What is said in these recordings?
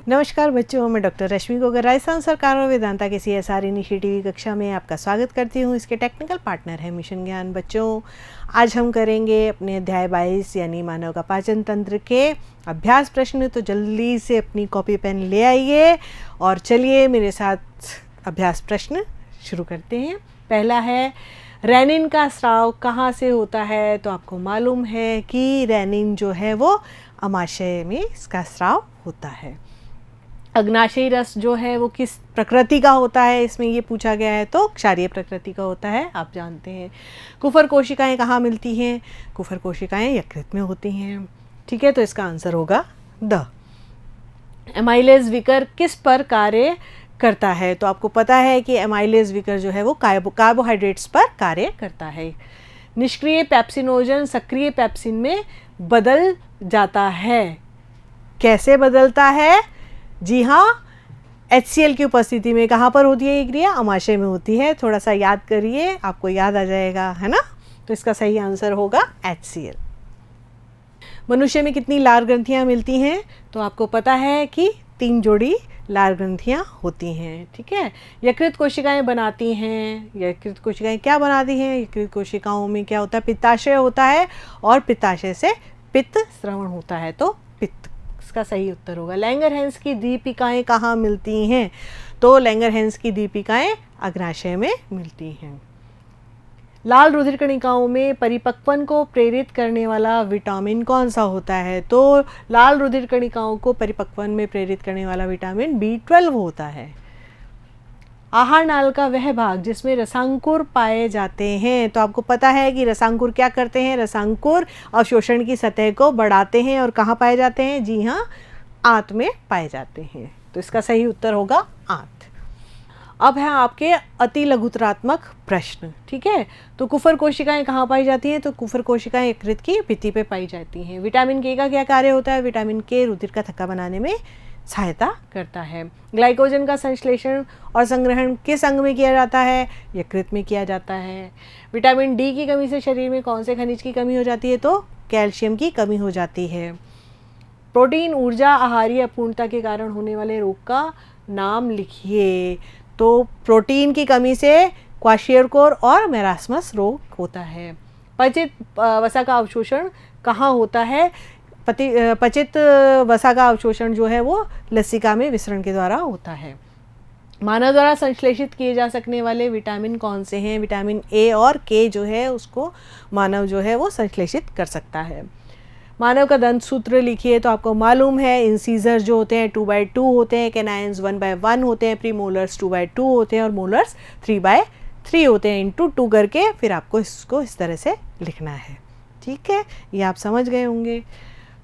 नमस्कार बच्चों, मैं डॉक्टर रश्मि गोगर राजस्थान सरकार और वेदांता के CSR इनिशिएटिव की कक्षा में आपका स्वागत करती हूँ। इसके टेक्निकल पार्टनर है मिशन ज्ञान। बच्चों, आज हम करेंगे अपने अध्याय 22 यानी मानव का पाचन तंत्र के अभ्यास प्रश्न। तो जल्दी से अपनी कॉपी पेन ले आइए और चलिए मेरे साथ अभ्यास प्रश्न शुरू करते हैं। पहला है, रेनिन का स्राव कहाँ से होता है? तो आपको मालूम है कि रेनिन जो है वो अमाशय में इसका स्राव होता है। अग्नाशयी रस जो है वो किस प्रकृति का होता है, इसमें ये पूछा गया है, तो क्षारीय प्रकृति का होता है, आप जानते हैं। कुफर कोशिकाएं कहाँ मिलती हैं? कुफर कोशिकाएं यकृत में होती हैं। ठीक है, तो इसका आंसर होगा द। एमाइलेज विकर किस पर कार्य करता है? तो आपको पता है कि एमाइलेज विकर जो है वो कार्बोहाइड्रेट्स पर कार्य करता है। निष्क्रिय पेप्सिनोजन सक्रिय पेप्सिन में बदल जाता है। कैसे बदलता है? जी हाँ, HCl की उपस्थिति में। कहाँ पर होती है ये क्रिया? अमाशय में होती है। थोड़ा सा याद करिए, आपको याद आ जाएगा, है ना। तो इसका सही आंसर होगा HCl। मनुष्य में कितनी लार ग्रंथियाँ मिलती हैं? तो आपको पता है कि 3 जोड़ी लार ग्रंथियाँ होती हैं। ठीक है, यकृत कोशिकाएं बनाती हैं। यकृत कोशिकाएं क्या बनाती हैं? यकृत कोशिकाओं में क्या होता है? पित्ताशय होता है और पित्ताशय से पित्त स्रवण होता है, तो पित्त इसका सही उत्तर होगा। लैंगरहैंस की दीपिकाएं कहाँ मिलती हैं? तो लैंगरहैंस की दीपिकाएं अग्नाशय में मिलती हैं। लाल रुधिर कणिकाओं में परिपक्वन को प्रेरित करने वाला विटामिन कौन सा होता है? तो लाल रुधिर कणिकाओं को परिपक्वन में प्रेरित करने वाला विटामिन B12 होता है। आहार नाल का वह भाग जिसमें रसांकुर पाए जाते हैं, तो आपको पता है कि रसांकुर क्या करते हैं? रसांकुर अवशोषण की सतह को बढ़ाते हैं और कहाँ पाए जाते हैं? जी हाँ, आंत में पाए जाते हैं। तो इसका सही उत्तर होगा आंत। अब है आपके अति लघुतरात्मक प्रश्न। ठीक है, तो कुफर कोशिकाएं कहाँ पाई जाती हैं? तो कुफर कोशिकाएं यकृत की भित्ति पे पाई जाती हैं। विटामिन के का क्या कार्य होता है? विटामिन के रुधिर का थक्का बनाने में सहायता करता है। ग्लाइकोजन का संश्लेषण और संग्रहण किस अंग में किया जाता है? यकृत में किया जाता है। विटामिन डी की कमी से शरीर में कौन से खनिज की कमी हो जाती है? तो कैल्शियम की कमी हो जाती है। प्रोटीन ऊर्जा आहारीय अपूर्णता के कारण होने वाले रोग का नाम लिखिए। तो प्रोटीन की कमी से क्वाशियरकोर और मेरास्मस रोग होता है। पचित वसा का अवशोषण कहाँ होता है? पचित वसा का अवशोषण जो है वो लसिका में विसरण के द्वारा होता है। मानव द्वारा संश्लेषित किए जा सकने वाले विटामिन कौन से हैं? विटामिन A और K जो है उसको मानव जो है वो संश्लेषित कर सकता है। मानव का दंत सूत्र लिखिए। तो आपको मालूम है इंसीजर जो होते हैं 2/2 होते हैं, कैनाइन्स 1/1 होते हैं, प्रीमोलर्स 2/2 होते हैं और मोलर्स 3/3 होते हैं। इंटू 2 करके फिर आपको इसको इस तरह से लिखना है। ठीक है, ये आप समझ गए होंगे।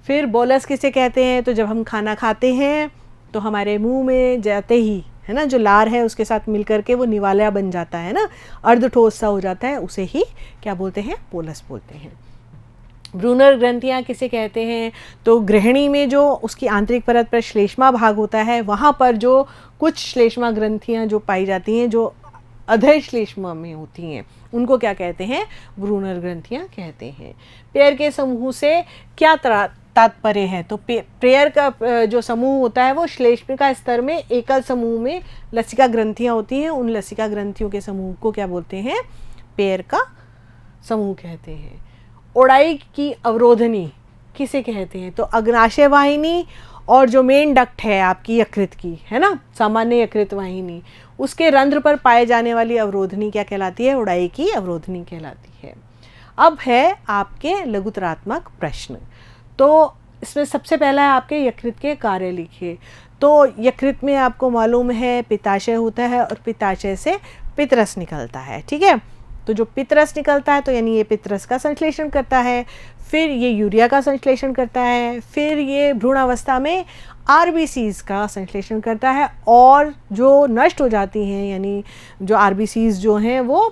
फिर बोलस किसे कहते हैं? तो जब हम खाना खाते हैं तो हमारे मुंह में जाते ही, है ना, जो लार है उसके साथ मिलकर के वो निवाला बन जाता है ना, अर्ध ठोस सा हो जाता है, उसे ही क्या बोलते हैं? बोलस बोलते हैं। ब्रूनर ग्रंथियाँ किसे कहते हैं? तो गृहिणी में जो उसकी आंतरिक परत पर श्लेष्मा भाग होता है, वहाँ पर जो कुछ श्लेष्मा ग्रंथियाँ जो पाई जाती हैं जो अधर श्लेष्मा में होती हैं, उनको क्या कहते हैं? ब्रूनर ग्रंथियाँ कहते हैं। पेयर के समूह से क्या तात्पर्य है? तो पेयर का जो समूह होता है वो श्लेष्मिका स्तर में एकल समूह में लसिका ग्रंथियाँ होती हैं, उन लसिका ग्रंथियों के समूह को क्या बोलते हैं? पेयर का समूह कहते हैं। ओड़ाई की अवरोधनी किसे कहते हैं? तो अग्नाशय वाहिनी और जो मेन डक्ट है आपकी यकृत की, है ना, सामान्य यकृत वाहिनी, उसके रंध्र पर पाए जाने वाली अवरोधनी क्या कहलाती है? ओड़ाई की अवरोधनी कहलाती है। अब है आपके लघुतरात्मक प्रश्न। तो इसमें सबसे पहला है आपके यकृत के कार्य लिखिए। तो यकृत में आपको मालूम है पित्ताशय होता है और पित्ताशय से पित्तरस निकलता है। ठीक है, तो जो पित्तरस निकलता है तो यानी ये पित्तरस का संश्लेषण करता है, फिर ये यूरिया का संश्लेषण करता है, फिर ये भ्रूणावस्था में RBCs का संश्लेषण करता है और जो नष्ट हो जाती हैं, यानी जो RBCs जो हैं वो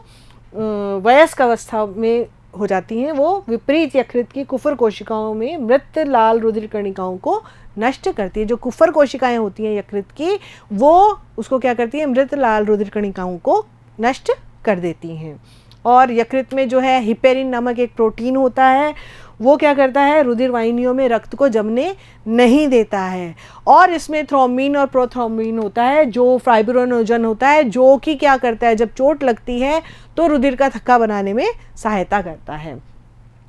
वयस्क अवस्था में हो जाती हैं, वो विपरीत यकृत की कुफर कोशिकाओं में मृत लाल रुधिर कणिकाओं को नष्ट करती है। जो कुफर कोशिकाएं होती हैं यकृत की, वो उसको क्या करती है? मृत लाल रुधिर कणिकाओं को नष्ट कर देती हैं। और यकृत में जो है हिपेरिन नामक एक प्रोटीन होता है, वो क्या करता है, रुधिर वाहिनियों में रक्त को जमने नहीं देता है। और इसमें थ्रोम्बिन और प्रोथ्रोम्बिन होता है जो फाइब्रिनोजन होता है, जो कि क्या करता है, जब चोट लगती है तो रुधिर का थक्का बनाने में सहायता करता है।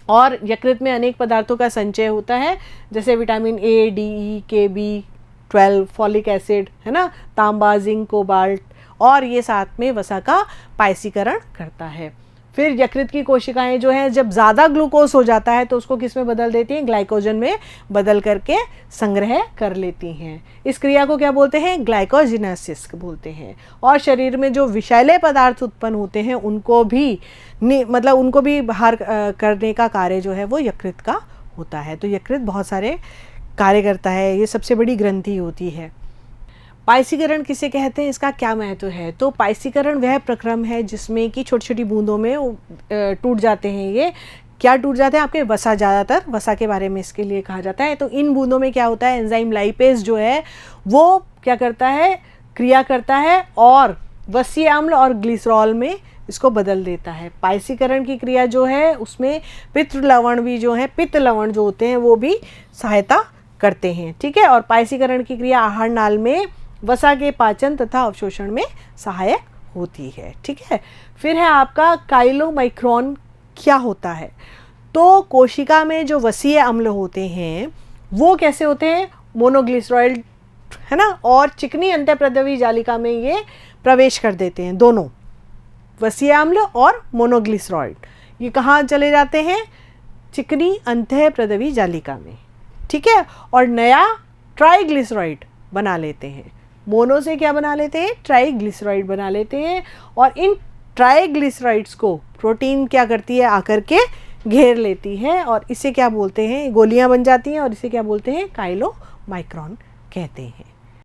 और यकृत में अनेक पदार्थों का संचय होता है, जैसे विटामिन ए, डी, ई, के, बी12, फॉलिक एसिड, है ना, तांबा, जिंक, कोबाल्ट, और ये साथ में वसा का पायसीकरण करता है। फिर यकृत की कोशिकाएं जो हैं, जब ज़्यादा ग्लूकोज हो जाता है तो उसको किस में बदल देती हैं, ग्लाइकोजन में बदल करके संग्रह कर लेती हैं। इस क्रिया को क्या बोलते हैं, ग्लाइकोजिनेसिस बोलते हैं। और शरीर में जो विषैले पदार्थ उत्पन्न होते हैं उनको भी उनको भी बाहर करने का कार्य जो है वो यकृत का होता है। तो यकृत बहुत सारे कार्य करता है, ये सबसे बड़ी ग्रंथि होती है। पायसीकरण किसे कहते हैं, इसका क्या महत्व है? तो पायसीकरण वह प्रक्रम है जिसमें कि छोटी छोटी बूंदों में टूट जाते हैं। ये क्या टूट जाते हैं, आपके वसा, ज़्यादातर वसा के बारे में इसके लिए कहा जाता है। तो इन बूंदों में क्या होता है, एंजाइम लाइपेज जो है वो क्या करता है, क्रिया करता है और वसीय अम्ल और ग्लिसरॉल में इसको बदल देता है। पायसीकरण की क्रिया जो है उसमें पित्त लवण भी जो है, पित्त लवण जो होते हैं वो भी सहायता करते हैं, ठीक है। और पायसीकरण की क्रिया आहार नाल में वसा के पाचन तथा अवशोषण में सहायक होती है, ठीक है। फिर है आपका काइलोमाइक्रोन। क्या होता है, तो कोशिका में जो वसीय अम्ल होते हैं वो कैसे होते हैं, मोनोग्लिसराइड, है ना, और चिकनी अंतःप्रद्रवी जालिका में ये प्रवेश कर देते हैं। दोनों वसीय अम्ल और मोनोग्लिसराइड ये कहाँ चले जाते हैं, चिकनी अंतःप्रद्रवी जालिका में, ठीक है। और नया ट्राइग्लिसराइड बना लेते हैं। मोनो से क्या बना लेते हैं, ट्राइग्लिसराइड बना लेते हैं। और इन ट्राइग्लिसराइड्स को प्रोटीन क्या करती है, आकर के घेर लेती है और इसे क्या बोलते हैं, गोलियां बन जाती हैं और इसे क्या बोलते हैं, काइलोमाइक्रोन कहते हैं।